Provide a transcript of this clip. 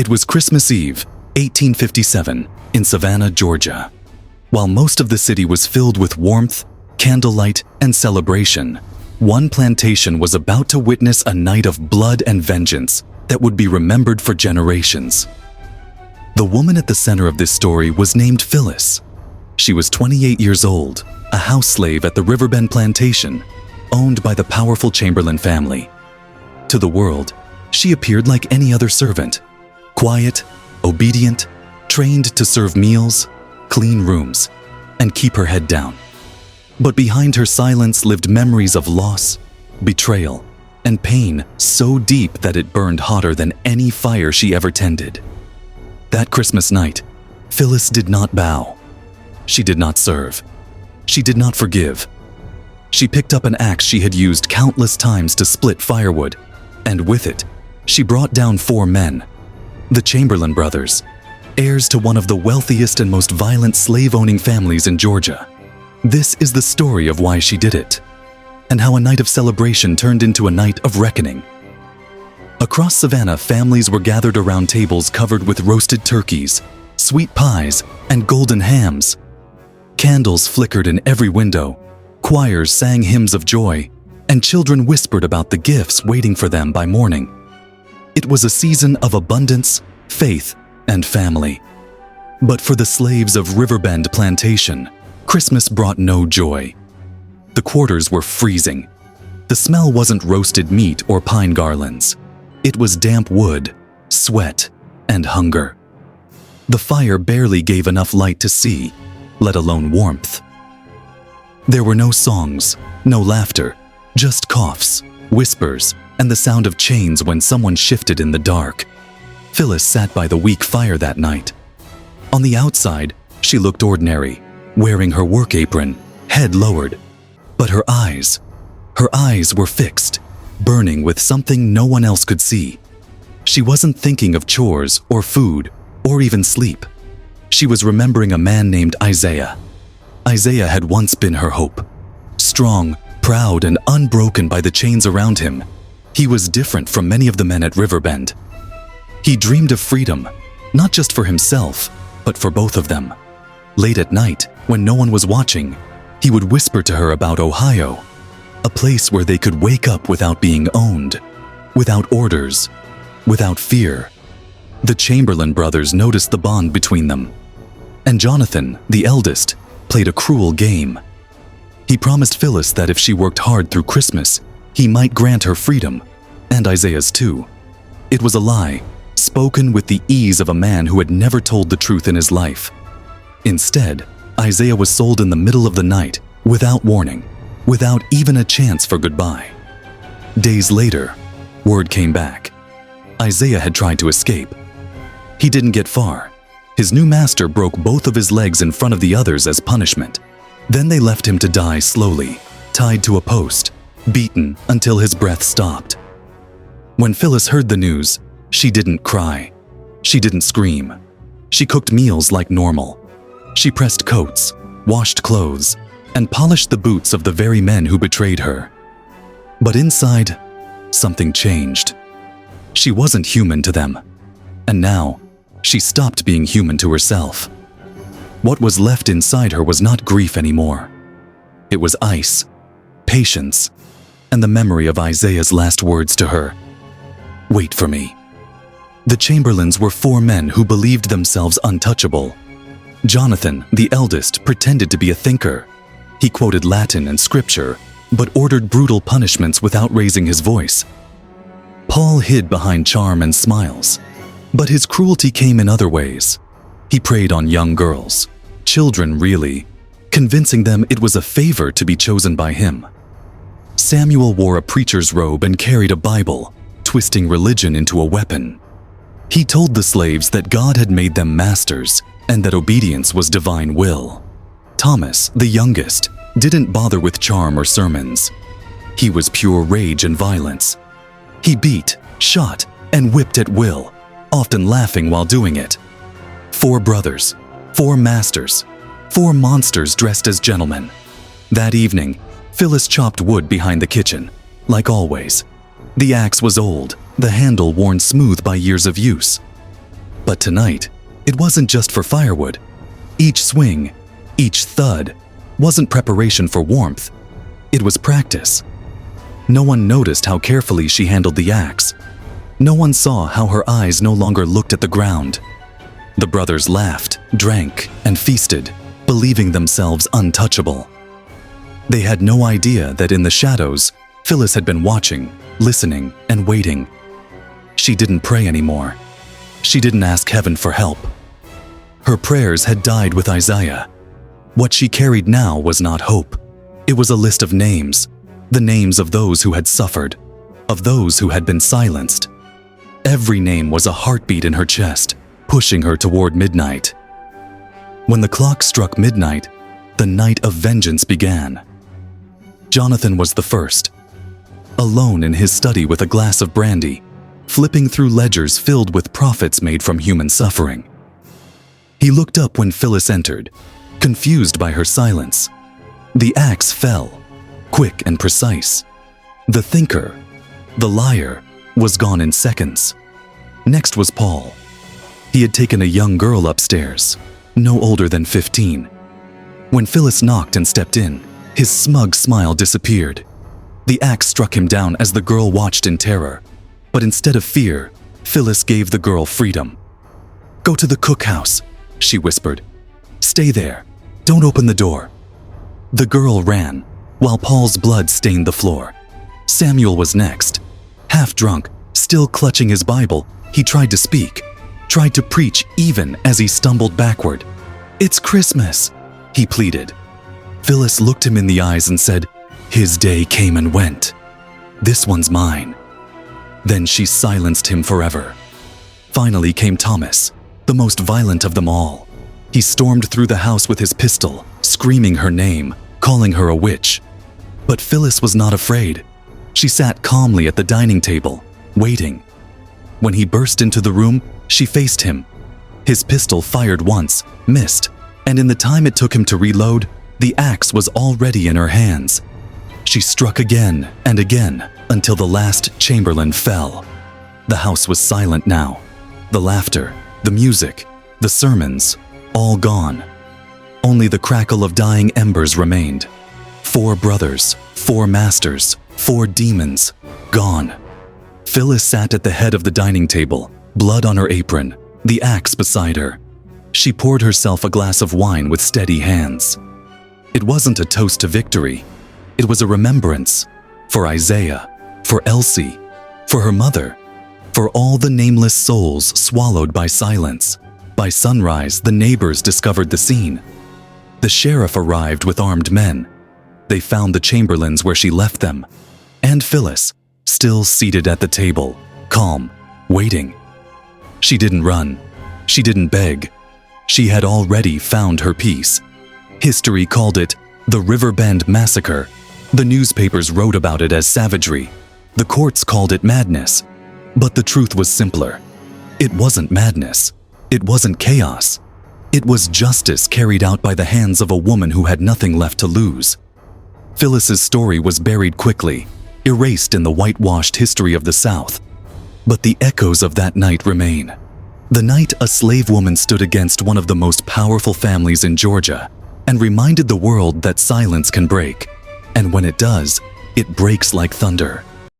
It was Christmas Eve, 1857, in Savannah, Georgia. While most of the city was filled with warmth, candlelight, and celebration, one plantation was about to witness a night of blood and vengeance that would be remembered for generations. The woman at the center of this story was named Phyllis. She was 28 years old, a house slave at the Riverbend plantation, owned by the powerful Chamberlain family. To the world, she appeared like any other servant, quiet, obedient, trained to serve meals, clean rooms, and keep her head down. But behind her silence lived memories of loss, betrayal, and pain so deep that it burned hotter than any fire she ever tended. That Christmas night, Phyllis did not bow. She did not serve. She did not forgive. She picked up an axe she had used countless times to split firewood, and with it, she brought down 4 men, the Chamberlain brothers, heirs to one of the wealthiest and most violent slave-owning families in Georgia. This is the story of why she did it, and how a night of celebration turned into a night of reckoning. Across Savannah, families were gathered around tables covered with roasted turkeys, sweet pies, and golden hams. Candles flickered in every window, choirs sang hymns of joy, and children whispered about the gifts waiting for them by morning. It was a season of abundance, faith, and family. But for the slaves of Riverbend Plantation, Christmas brought no joy. The quarters were freezing. The smell wasn't roasted meat or pine garlands. It was damp wood, sweat, and hunger. The fire barely gave enough light to see, let alone warmth. There were no songs, no laughter, just coughs, whispers, and the sound of chains when someone shifted in the dark. Phyllis sat by the weak fire that night. On the outside, she looked ordinary, wearing her work apron, head lowered. But her eyes were fixed, burning with something no one else could see. She wasn't thinking of chores or food or even sleep. She was remembering a man named Isaiah. Isaiah had once been her hope. Strong, proud, and unbroken by the chains around him, he was different from many of the men at Riverbend. He dreamed of freedom, not just for himself, but for both of them. Late at night, when no one was watching, he would whisper to her about Ohio, a place where they could wake up without being owned, without orders, without fear. The Chamberlain brothers noticed the bond between them, and Jonathan, the eldest, played a cruel game. He promised Phyllis that if she worked hard through Christmas, he might grant her freedom, and Isaiah's too. It was a lie, spoken with the ease of a man who had never told the truth in his life. Instead, Isaiah was sold in the middle of the night, without warning, without even a chance for goodbye. Days later, word came back. Isaiah had tried to escape. He didn't get far. His new master broke both of his legs in front of the others as punishment. Then they left him to die slowly, tied to a post, beaten until his breath stopped. When Phyllis heard the news, she didn't cry. She didn't scream. She cooked meals like normal. She pressed coats, washed clothes, and polished the boots of the very men who betrayed her. But inside, something changed. She wasn't human to them. And now, she stopped being human to herself. What was left inside her was not grief anymore. It was ice, patience, and the memory of Isaiah's last words to her. Wait for me. The Chamberlains were 4 men who believed themselves untouchable. Jonathan, the eldest, pretended to be a thinker. He quoted Latin and scripture, but ordered brutal punishments without raising his voice. Paul hid behind charm and smiles, but his cruelty came in other ways. He preyed on young girls, children really, convincing them it was a favor to be chosen by him. Samuel wore a preacher's robe and carried a Bible, twisting religion into a weapon. He told the slaves that God had made them masters and that obedience was divine will. Thomas, the youngest, didn't bother with charm or sermons. He was pure rage and violence. He beat, shot, and whipped at will, often laughing while doing it. 4 brothers, 4 masters, 4 monsters dressed as gentlemen. That evening, Phyllis chopped wood behind the kitchen, like always. The axe was old, the handle worn smooth by years of use. But tonight, it wasn't just for firewood. Each swing, each thud, wasn't preparation for warmth. It was practice. No one noticed how carefully she handled the axe. No one saw how her eyes no longer looked at the ground. The brothers laughed, drank, and feasted, believing themselves untouchable. They had no idea that in the shadows, Phyllis had been watching, listening, and waiting. She didn't pray anymore. She didn't ask heaven for help. Her prayers had died with Isaiah. What she carried now was not hope. It was a list of names, the names of those who had suffered, of those who had been silenced. Every name was a heartbeat in her chest, pushing her toward midnight. When the clock struck midnight, the night of vengeance began. Jonathan was the first. Alone in his study with a glass of brandy, flipping through ledgers filled with profits made from human suffering. He looked up when Phyllis entered, confused by her silence. The axe fell, quick and precise. The thinker, the liar, was gone in seconds. Next was Paul. He had taken a young girl upstairs, no older than 15. When Phyllis knocked and stepped in, his smug smile disappeared. The axe struck him down as the girl watched in terror. But instead of fear, Phyllis gave the girl freedom. "Go to the cookhouse," she whispered. "Stay there. Don't open the door." The girl ran, while Paul's blood stained the floor. Samuel was next. Half drunk, still clutching his Bible, he tried to speak, tried to preach even as he stumbled backward. "It's Christmas," he pleaded. Phyllis looked him in the eyes and said, "His day came and went. This one's mine." Then she silenced him forever. Finally came Thomas, the most violent of them all. He stormed through the house with his pistol, screaming her name, calling her a witch. But Phyllis was not afraid. She sat calmly at the dining table, waiting. When he burst into the room, she faced him. His pistol fired once, missed, and in the time it took him to reload, the axe was already in her hands. She struck again and again until the last chamberlain fell. The house was silent now. The laughter, the music, the sermons, all gone. Only the crackle of dying embers remained. 4 brothers, 4 masters, 4 demons, gone. Phyllis sat at the head of the dining table, blood on her apron, the axe beside her. She poured herself a glass of wine with steady hands. It wasn't a toast to victory. It was a remembrance for Isaiah, for Elsie, for her mother, for all the nameless souls swallowed by silence. By sunrise, the neighbors discovered the scene. The sheriff arrived with armed men. They found the chamberlains where she left them, and Phyllis, still seated at the table, calm, waiting. She didn't run. She didn't beg. She had already found her peace. History called it the Riverbend Massacre. The newspapers wrote about it as savagery. The courts called it madness. But the truth was simpler. It wasn't madness. It wasn't chaos. It was justice carried out by the hands of a woman who had nothing left to lose. Phyllis's story was buried quickly, erased in the whitewashed history of the South. But the echoes of that night remain. The night a slave woman stood against one of the most powerful families in Georgia and reminded the world that silence can break. And when it does, it breaks like thunder.